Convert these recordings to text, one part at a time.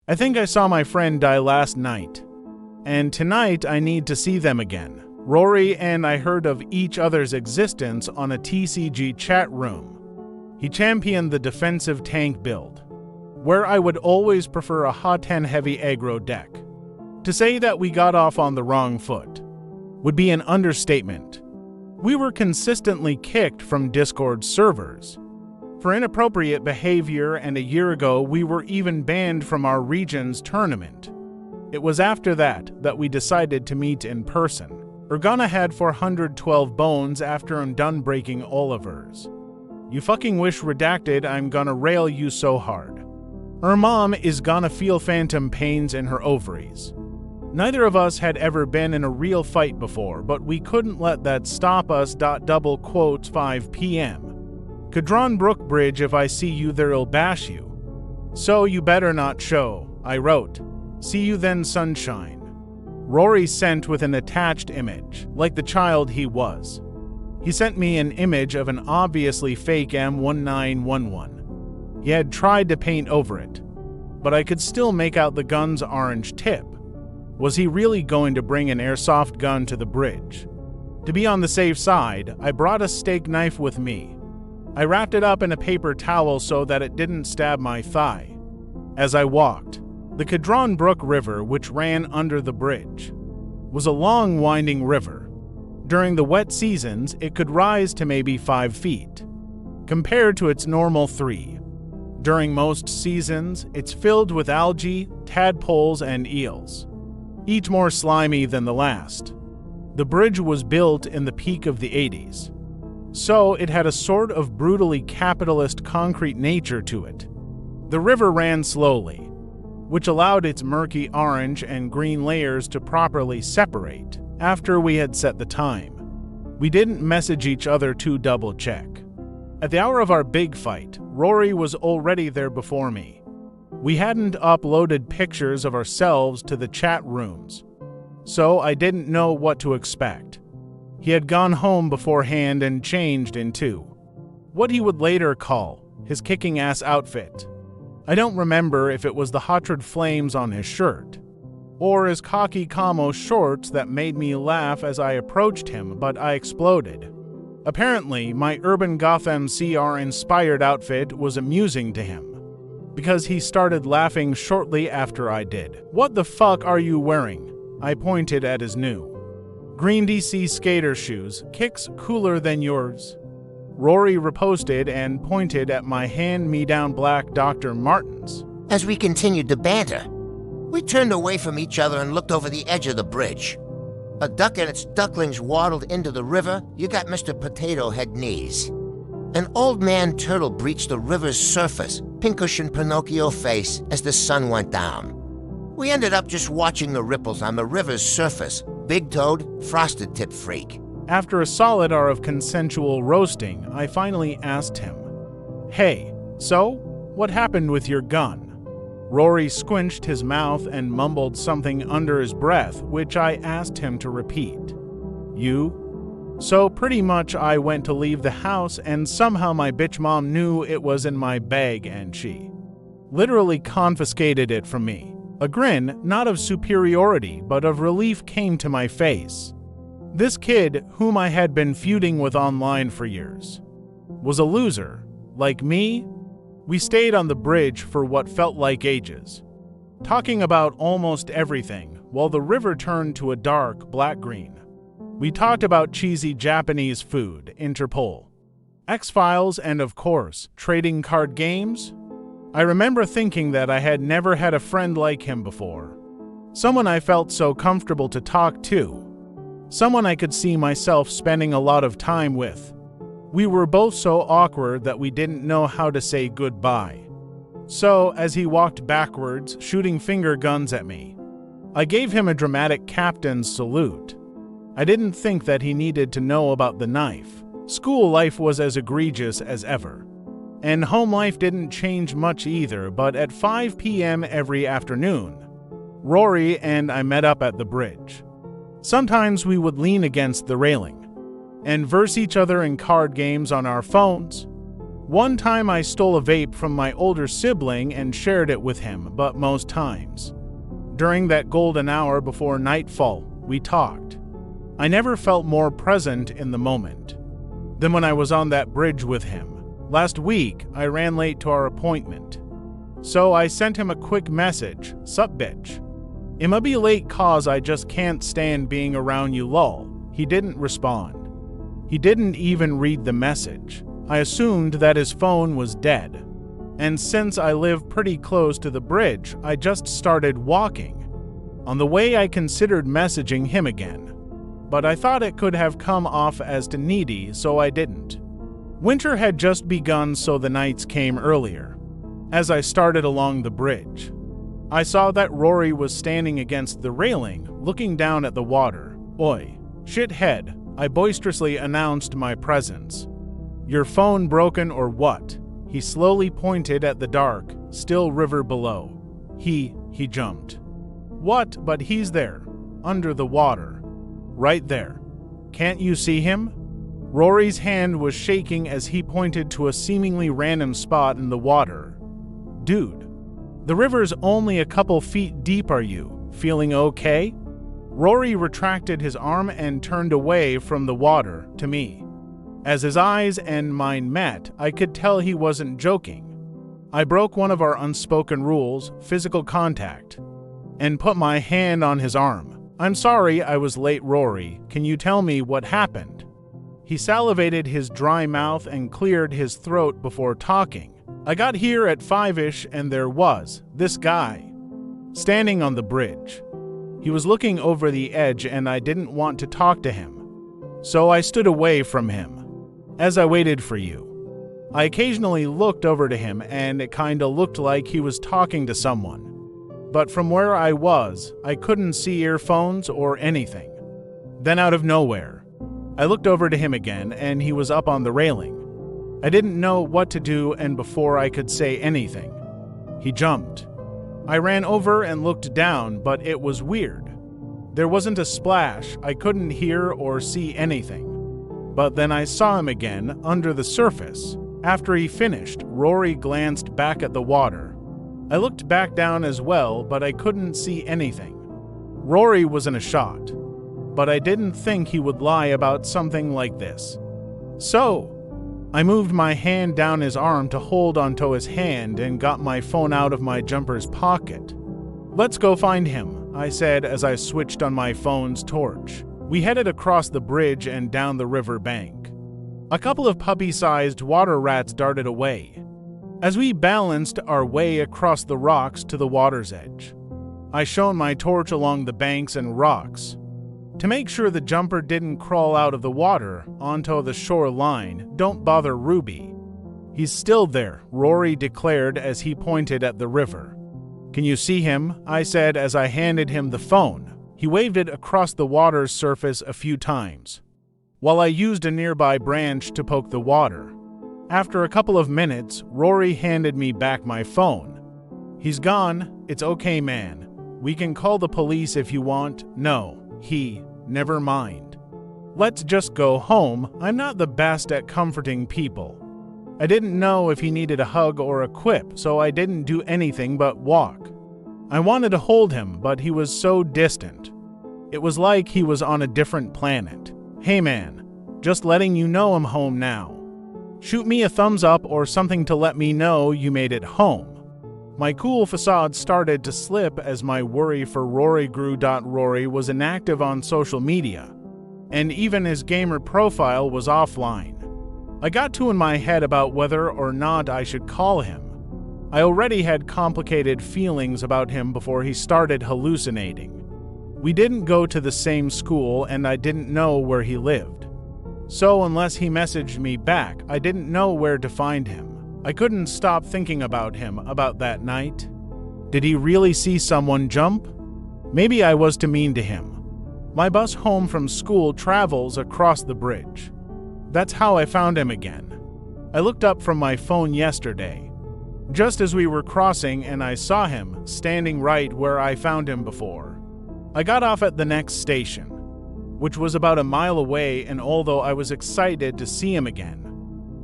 I think I saw my friend die last night, and tonight I need to see them again. Rory and I heard of each other's existence on a TCG chat room. He championed the defensive tank build, where I would always prefer a H10 heavy aggro deck. To say that we got off on the wrong foot would be an understatement. We were consistently kicked from Discord servers for inappropriate behavior, and a year ago we were even banned from our region's tournament. It was after that we decided to meet in person. Urgana had 412 bones after I'm done breaking Oliver's. You fucking wish redacted, I'm gonna rail you so hard. Her mom is gonna feel phantom pains in her ovaries. Neither of us had ever been in a real fight before, but we couldn't let that stop us. 5 p.m. Cadron Brook Bridge, if I see you there I'll bash you. So you better not show, I wrote. See you then, sunshine. Rory sent with an attached image, like the child he was. He sent me an image of an obviously fake M1911. He had tried to paint over it, but I could still make out the gun's orange tip. Was he really going to bring an airsoft gun to the bridge? To be on the safe side, I brought a steak knife with me. I wrapped it up in a paper towel so that it didn't stab my thigh. As I walked, the Cadron Brook River, which ran under the bridge, was a long winding river. During the wet seasons, it could rise to maybe 5 feet, compared to its normal 3. During most seasons, it's filled with algae, tadpoles, and eels, each more slimy than the last. The bridge was built in the peak of the 80s, so it had a sort of brutally capitalist concrete nature to it. The river ran slowly, which allowed its murky orange and green layers to properly separate after we had set the time. We didn't message each other to double-check. At the hour of our big fight, Rory was already there before me. We hadn't uploaded pictures of ourselves to the chat rooms, so I didn't know what to expect. He had gone home beforehand and changed into what he would later call his kicking-ass outfit. I don't remember if it was the hot rod flames on his shirt or his khaki camo shorts that made me laugh as I approached him, but I exploded. Apparently, my Urban Gotham CR-inspired outfit was amusing to him, because he started laughing shortly after I did. "What the fuck are you wearing?" I pointed at his new green DC skater shoes. "Kicks cooler than yours." Rory reposted and pointed at my hand-me-down black Dr. Martens. As we continued to banter, we turned away from each other and looked over the edge of the bridge. A duck and its ducklings waddled into the river. You got Mr. Potato Head knees. An old man turtle breached the river's surface, pinkish in Pinocchio face, as the sun went down. We ended up just watching the ripples on the river's surface. Big toad, frosted tip freak. After a solid hour of consensual roasting, I finally asked him, "Hey, so, what happened with your gun?" Rory squinched his mouth and mumbled something under his breath, which I asked him to repeat. "You?" So pretty much I went to leave the house and somehow my bitch mom knew it was in my bag and she literally confiscated it from me. A grin, not of superiority, but of relief came to my face. This kid, whom I had been feuding with online for years, was a loser. Like me, we stayed on the bridge for what felt like ages, talking about almost everything, while the river turned to a dark black-green. We talked about cheesy Japanese food, Interpol, X-Files, and of course, trading card games. I remember thinking that I had never had a friend like him before. Someone I felt so comfortable to talk to. Someone I could see myself spending a lot of time with. We were both so awkward that we didn't know how to say goodbye. So, as he walked backwards, shooting finger guns at me, I gave him a dramatic captain's salute. I didn't think that he needed to know about the knife. School life was as egregious as ever. And home life didn't change much either, but at 5 p.m. every afternoon, Rory and I met up at the bridge. Sometimes we would lean against the railing and verse each other in card games on our phones. One time I stole a vape from my older sibling and shared it with him, but most times. During that golden hour before nightfall, we talked. I never felt more present in the moment than when I was on that bridge with him. Last week, I ran late to our appointment. So I sent him a quick message, "Sup bitch. I'ma be late cause I just can't stand being around you lol." He didn't respond. He didn't even read the message. I assumed that his phone was dead. And since I live pretty close to the bridge, I just started walking. On the way I considered messaging him again, but I thought it could have come off as too needy, so I didn't. Winter had just begun, so the nights came earlier. As I started along the bridge, I saw that Rory was standing against the railing, looking down at the water. "Oi, shithead," I boisterously announced my presence. "Your phone broken or what?" He slowly pointed at the dark, still river below. He jumped. "What? But he's there, under the water. Right there. Can't you see him?" Rory's hand was shaking as he pointed to a seemingly random spot in the water. "Dude, the river's only a couple feet deep. Are you feeling okay?" Rory retracted his arm and turned away from the water to me. As his eyes and mine met, I could tell he wasn't joking. I broke one of our unspoken rules, physical contact, and put my hand on his arm. "I'm sorry I was late, Rory. Can you tell me what happened?" He salivated his dry mouth and cleared his throat before talking. "I got here at 5-ish and there was this guy standing on the bridge. He was looking over the edge and I didn't want to talk to him, so I stood away from him. As I waited for you, I occasionally looked over to him and it kinda looked like he was talking to someone. But from where I was, I couldn't see earphones or anything. Then out of nowhere, I looked over to him again and he was up on the railing. I didn't know what to do, and before I could say anything, he jumped. I ran over and looked down, but it was weird. There wasn't a splash, I couldn't hear or see anything. But then I saw him again, under the surface. After he finished, Rory glanced back at the water. I looked back down as well, but I couldn't see anything. Rory was in a shot, but I didn't think he would lie about something like this. So, I moved my hand down his arm to hold onto his hand and got my phone out of my jumper's pocket. "Let's go find him," I said as I switched on my phone's torch. We headed across the bridge and down the river bank. A couple of puppy-sized water rats darted away as we balanced our way across the rocks to the water's edge. I shone my torch along the banks and rocks to make sure the jumper didn't crawl out of the water onto the shoreline. "Don't bother Ruby. He's still there," Rory declared as he pointed at the river. "Can you see him?" I said as I handed him the phone. He waved it across the water's surface a few times, while I used a nearby branch to poke the water. After a couple of minutes, Rory handed me back my phone. "He's gone. It's okay, man. We can call the police if you want." "No, never mind. Let's just go home. I'm not the best at comforting people." I didn't know if he needed a hug or a quip, so I didn't do anything but walk. I wanted to hold him, but he was so distant. It was like he was on a different planet. "Hey man, just letting you know I'm home now. Shoot me a thumbs up or something to let me know you made it home." My cool facade started to slip as my worry for Rory grew. Rory was inactive on social media, and even his gamer profile was offline. I got too in my head about whether or not I should call him. I already had complicated feelings about him before he started hallucinating. We didn't go to the same school and I didn't know where he lived. So unless he messaged me back, I didn't know where to find him. I couldn't stop thinking about him, about that night. Did he really see someone jump? Maybe I was too mean to him. My bus home from school travels across the bridge. That's how I found him again. I looked up from my phone yesterday, just as we were crossing, and I saw him standing right where I found him before. I got off at the next station, which was about a mile away, and although I was excited to see him again,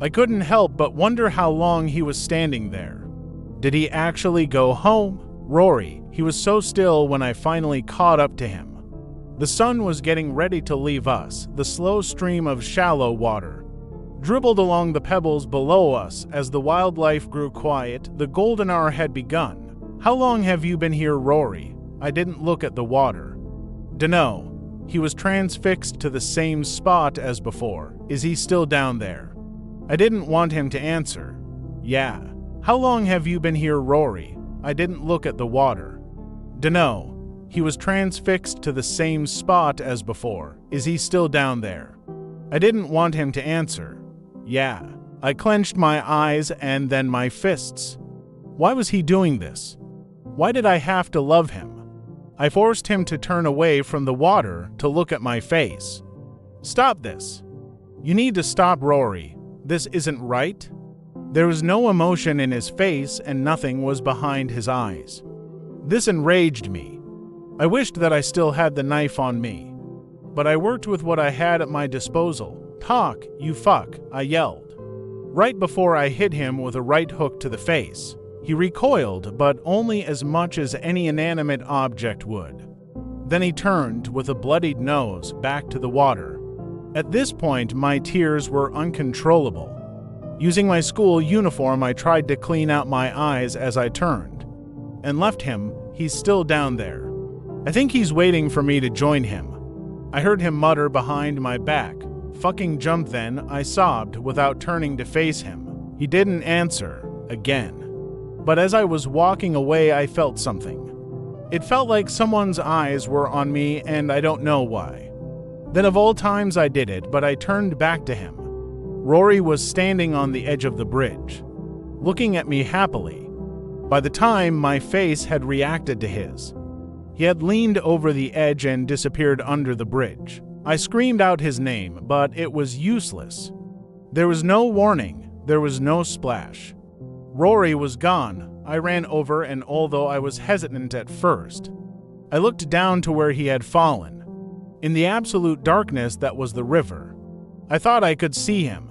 I couldn't help but wonder how long he was standing there. Did he actually go home? Rory, he was so still when I finally caught up to him. The sun was getting ready to leave us. The slow stream of shallow water dribbled along the pebbles below us as the wildlife grew quiet. The golden hour had begun. How long have you been here, Rory? I didn't look at the water. Dunno. He was transfixed to the same spot as before. Is he still down there? I didn't want him to answer. Yeah. How long have you been here, Rory? I didn't look at the water. Dunno. He was transfixed to the same spot as before. Is he still down there? I didn't want him to answer. Yeah. I clenched my eyes and then my fists. Why was he doing this? Why did I have to love him? I forced him to turn away from the water to look at my face. Stop this. You need to stop, Rory. This isn't right. There was no emotion in his face and nothing was behind his eyes. This enraged me. I wished that I still had the knife on me. But I worked with what I had at my disposal. Talk, you fuck, I yelled. Right before I hit him with a right hook to the face. He recoiled, but only as much as any inanimate object would. Then he turned, with a bloodied nose, back to the water. At this point, my tears were uncontrollable. Using my school uniform, I tried to clean out my eyes as I turned. And left him. He's still down there. I think he's waiting for me to join him. I heard him mutter behind my back. Fucking jump then, I sobbed without turning to face him. He didn't answer. Again. But as I was walking away, I felt something. It felt like someone's eyes were on me, and I don't know why. Then of all times I did it, but I turned back to him. Rory was standing on the edge of the bridge, looking at me happily. By the time my face had reacted to his, he had leaned over the edge and disappeared under the bridge. I screamed out his name, but it was useless. There was no warning. There was no splash. Rory was gone. I ran over, and although I was hesitant at first, I looked down to where he had fallen. In the absolute darkness that was the river, I thought I could see him.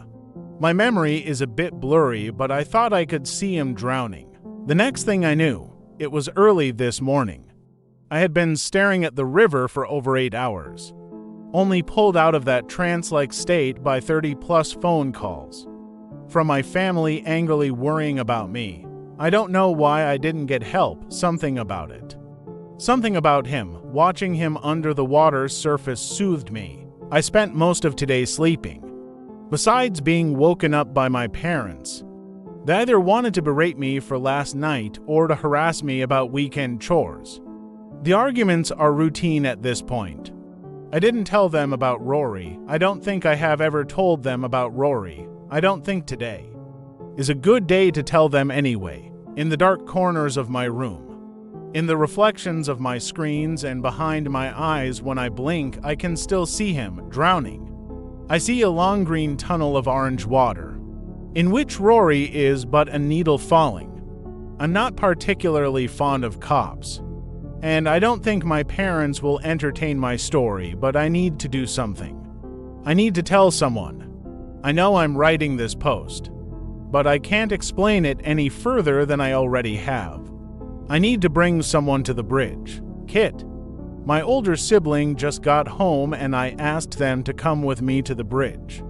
My memory is a bit blurry, but I thought I could see him drowning. The next thing I knew, it was early this morning. I had been staring at the river for over 8 hours, only pulled out of that trance-like state by 30-plus phone calls from my family angrily worrying about me. I don't know why I didn't get help, something about it. Something about him, watching him under the water's surface soothed me. I spent most of today sleeping. Besides being woken up by my parents, they either wanted to berate me for last night or to harass me about weekend chores. The arguments are routine at this point. I didn't tell them about Rory. I don't think I have ever told them about Rory. I don't think today is a good day to tell them anyway. In the dark corners of my room, in the reflections of my screens and behind my eyes when I blink, I can still see him, drowning. I see a long green tunnel of orange water, in which Rory is but a needle falling. I'm not particularly fond of cops, and I don't think my parents will entertain my story, but I need to do something. I need to tell someone. I know I'm writing this post, but I can't explain it any further than I already have. I need to bring someone to the bridge. Kit, my older sibling, just got home and I asked them to come with me to the bridge.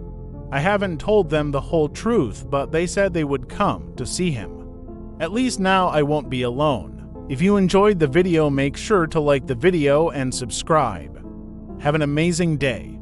I haven't told them the whole truth, but they said they would come to see him. At least now I won't be alone. If you enjoyed the video, make sure to like the video and subscribe. Have an amazing day.